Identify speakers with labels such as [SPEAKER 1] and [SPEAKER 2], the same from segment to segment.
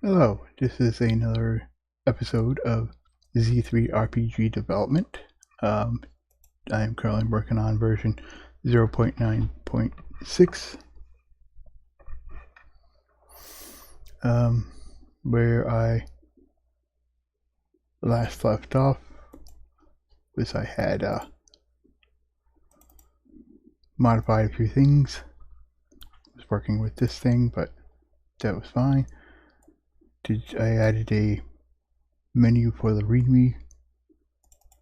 [SPEAKER 1] Hello, this is another episode of Z3 RPG Development. I am currently working on version 0.9.6, where I last left off was I had modified a few things. I was working with this thing, but that was fine. I added a menu for the README,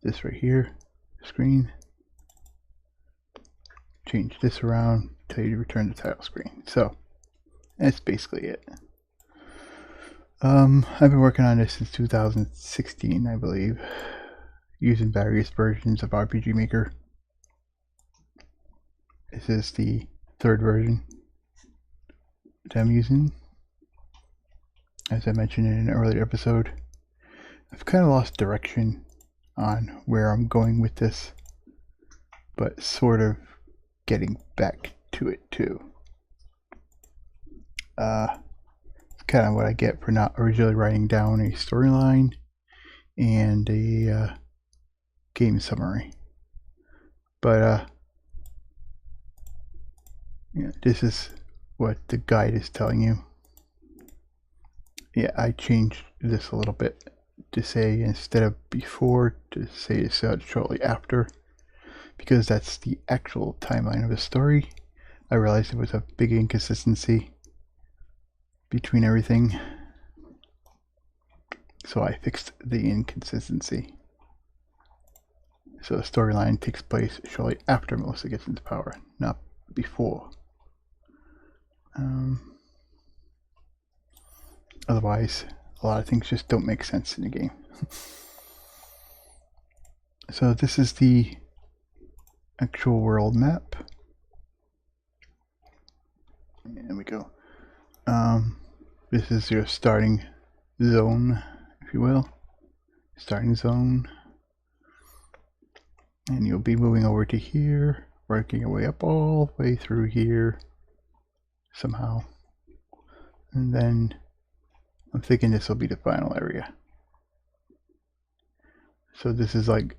[SPEAKER 1] this right here, screen. Change this around, tell you to return the title screen. So that's basically it. I've been working on this since 2016, I believe, using various versions of RPG Maker. This is the third version that I'm using. As I mentioned in an earlier episode, I've kind of lost direction on where I'm going with this, but sort of getting back to it too. It's kind of what I get for not originally writing down a storyline and a game summary. But yeah, this is what the guide is telling you. Yeah, I changed this a little bit to say instead of before to say it's shortly after, because that's the actual timeline of the story. I realized there was a big inconsistency between everything, so I fixed the inconsistency. So the storyline takes place shortly after Melissa gets into power, not before. Otherwise, a lot of things just don't make sense in the game. So this is the actual world map. There we go. This is your starting zone, if you will. Starting zone. And you'll be moving over to here, working your way up all the way through here somehow. And then I'm thinking this will be the final area. So this is like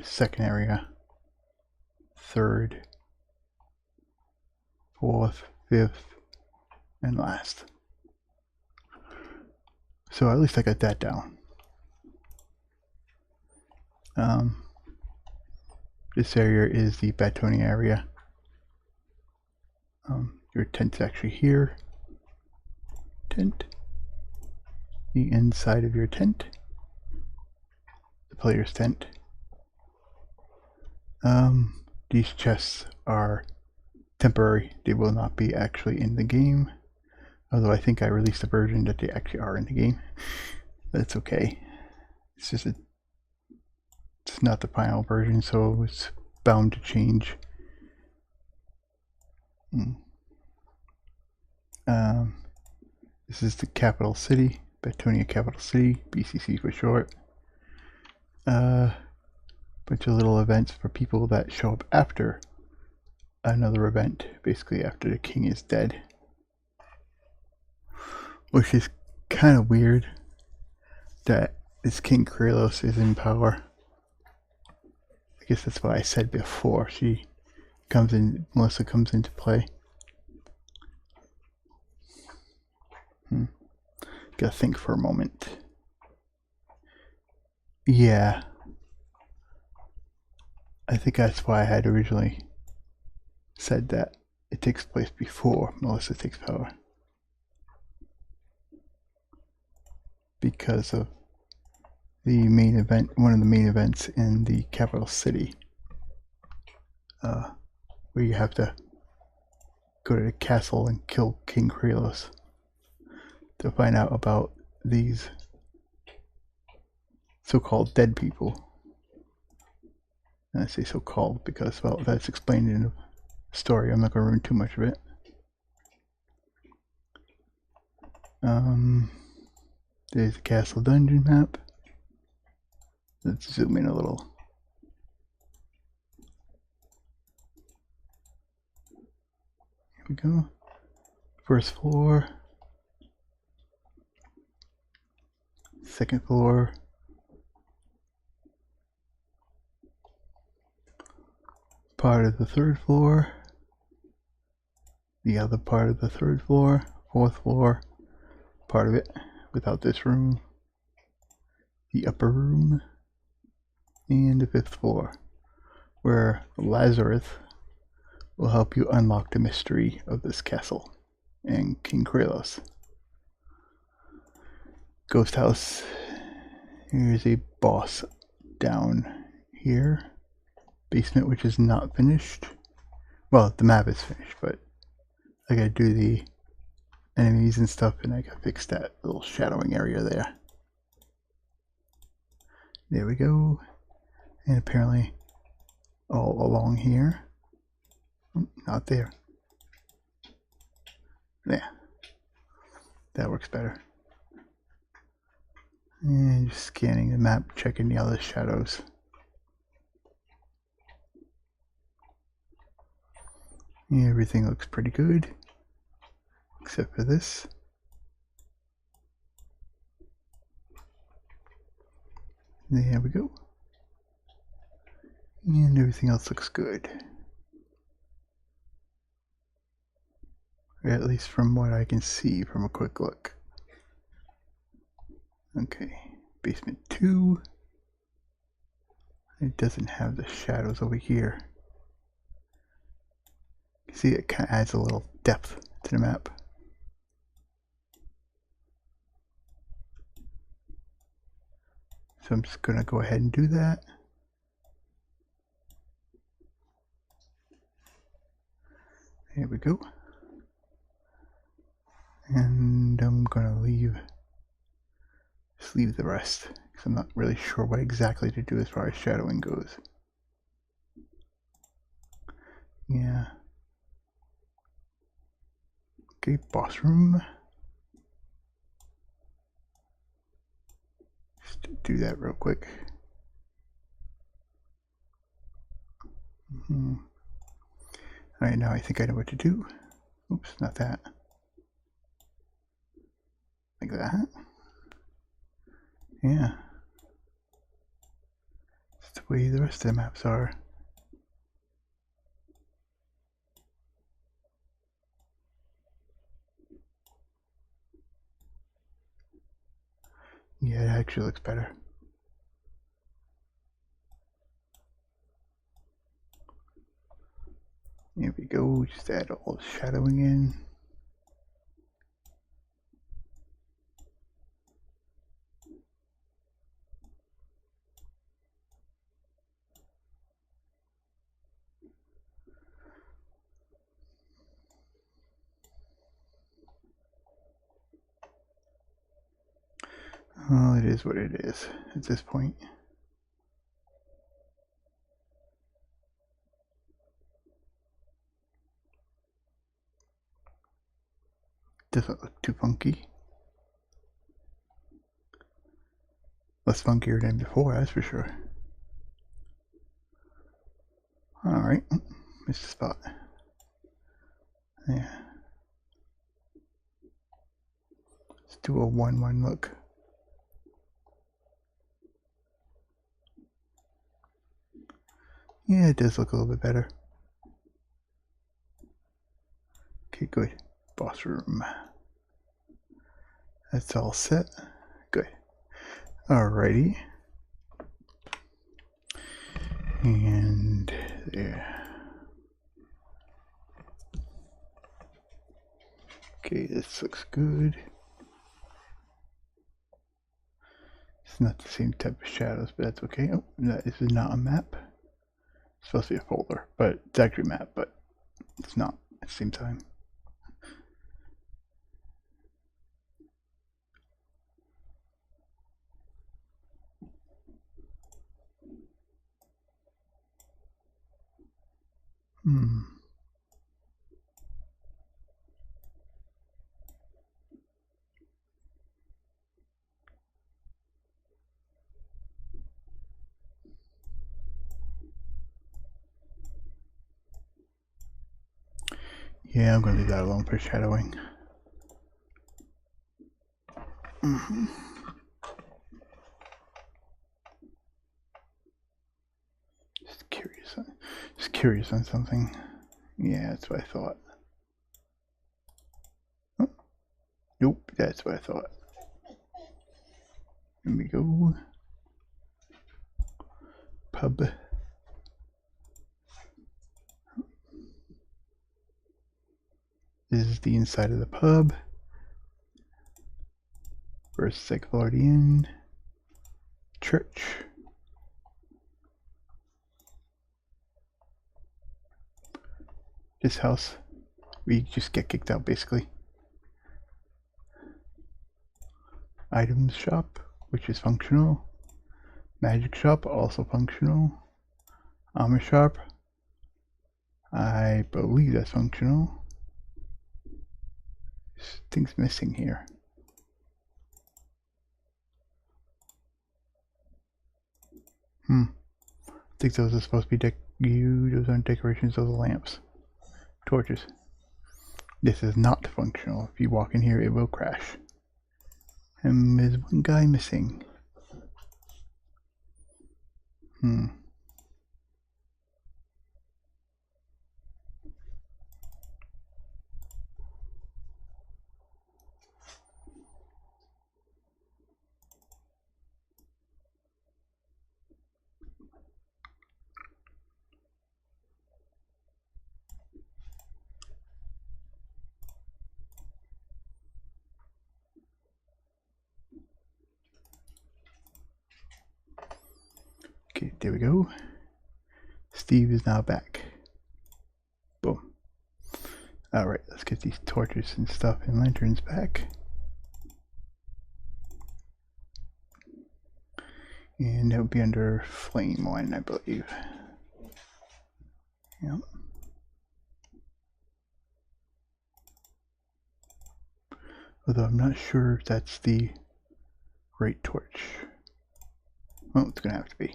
[SPEAKER 1] second area, third, fourth, fifth, and last. So at least I got that down. This area is the Batonia area. Your tent's actually here. Tent. The inside of your tent. The player's tent. These chests are temporary. They will not be actually in the game. Although I think I released a version that they actually are in the game. That's okay. It's just it's not the final version, so it's bound to change. This is the capital city, Batonia Capital City, BCC for short. Bunch of little events for people that show up after another event, basically after the king is dead. Which is kind of weird that this King Krylos is in power. I guess that's what I said before. Melissa comes into play. Gotta think for a moment. Yeah. I think that's why I had originally said that it takes place before Melissa takes power. Because of the main event, one of the main events in the capital city, where you have to go to the castle and kill King Krylos to find out about these so-called dead people. And I say so-called because, well, that's explained in the story. I'm not going to ruin too much of it. There's the castle dungeon map. Let's zoom in a little. Here we go. First floor. second floor, part of the third floor, the other part of the third floor, fourth floor, part of it without this room, the upper room, and the fifth floor, where Lazarus will help you unlock the mystery of this castle and King Kralos. Ghost house. Here's a boss down here. Basement, which is not finished. Well, the map is finished, but I gotta do the enemies and stuff, and I gotta fix that little shadowing area there. There we go. And apparently all along here. Not there. There. That works better. And just scanning the map, checking the other shadows. Yeah, everything looks pretty good. Except for this. There we go. And everything else looks good. At least from what I can see from a quick look. Okay, basement 2. It doesn't have the shadows over here. See, it kind of adds a little depth to the map. So I'm just going to go ahead and do that. There we go. And I'm going to just leave the rest, because I'm not really sure what exactly to do as far as shadowing goes. Yeah. Okay, boss room. Just do that real quick. Alright, now I think I know what to do. Oops, not that. Like that. Yeah. That's the way the rest of the maps are. Yeah, it actually looks better. Here we go, just add all the shadowing in. Well, it is what it is at this point. Doesn't look too funky. Less funkier than before, that's for sure. Alright, missed a spot. Yeah. Let's do a 1-1 look. Yeah, it does look a little bit better. Okay, good. Boss room. That's all set. Good. Alrighty. And there. Okay, this looks good. It's not the same type of shadows, but that's okay. Oh, this is not a map. It's supposed to be a folder, but it's actually a map, but it's not at the same time. Yeah, I'm going to leave that alone for shadowing. was curious on something. Yeah, that's what I thought. Oh, nope, that's what I thought. Here we go. Pub. This is the inside of the pub. First Inn. Church. This house, we just get kicked out basically. Items shop, which is functional. Magic shop, also functional. Armor shop, I believe that's functional. Thing's missing here. I think those are supposed to be those aren't decorations, those are lamps. Torches. This is not functional. If you walk in here, it will crash. And there's one guy missing. Okay, there we go. Steve is now back. Boom. Alright, let's get these torches and stuff and lanterns back. And that would be under flame one, I believe. Yep. Although I'm not sure if that's the right torch. Well, it's gonna have to be.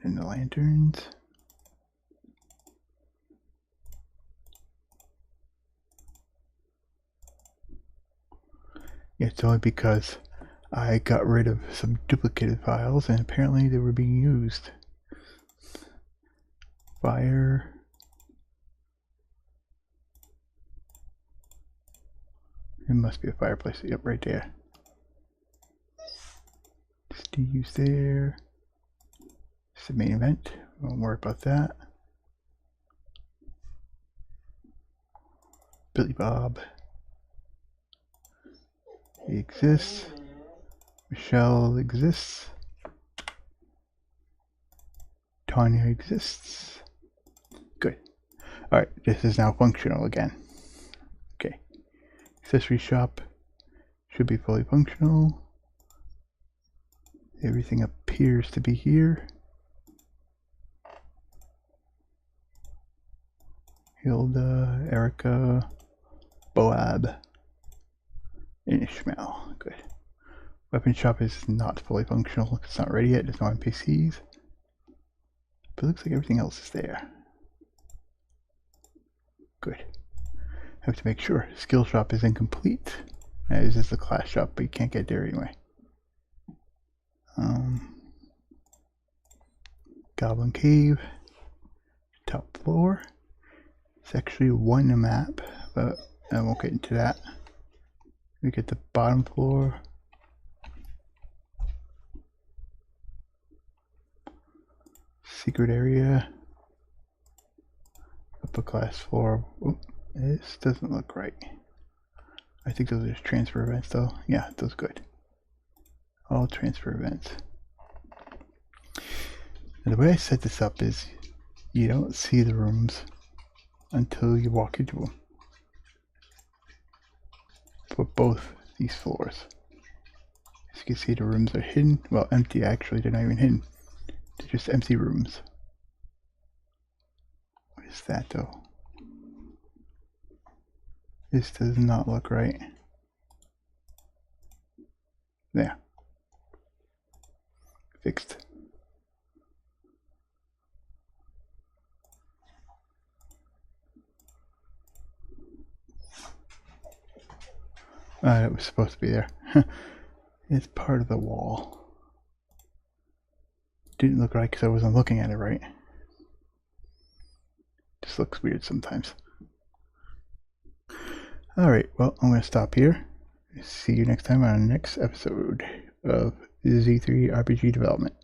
[SPEAKER 1] And the lanterns. Yeah, it's only because I got rid of some duplicated files and apparently they were being used. Fire. It must be a fireplace. Yep, right there. Steve's there. It's the main event. Won't worry about that. Billy Bob. He exists. Michelle exists. Tanya exists. Good. Alright, this is now functional again. Okay. Accessory shop should be fully functional. Everything appears to be here. Hilda, Erica, Boab, and Ishmael. Good. Weapon shop is not fully functional. It's not ready yet. There's no NPCs. But it looks like everything else is there. Good. I have to make sure. Skill shop is incomplete. As is the class shop, but you can't get there anyway. Goblin Cave. Top floor. It's actually one map, but I won't get into that. We get the bottom floor. Secret area. Upper class floor. Oop, this doesn't look right. I think those are just transfer events though. Yeah, those good. All transfer events. And the way I set this up is you don't see the rooms until you walk into them. For both these floors. As you can see, the rooms are hidden. Well, empty actually, they're not even hidden. They're just empty rooms. What is that though? This does not look right. There. Fixed. It was supposed to be there. It's part of the wall. didn't look right because I wasn't looking at it right. Just looks weird sometimes. Alright, well, I'm going to stop here. See you next time on the next episode of Z3 RPG Development.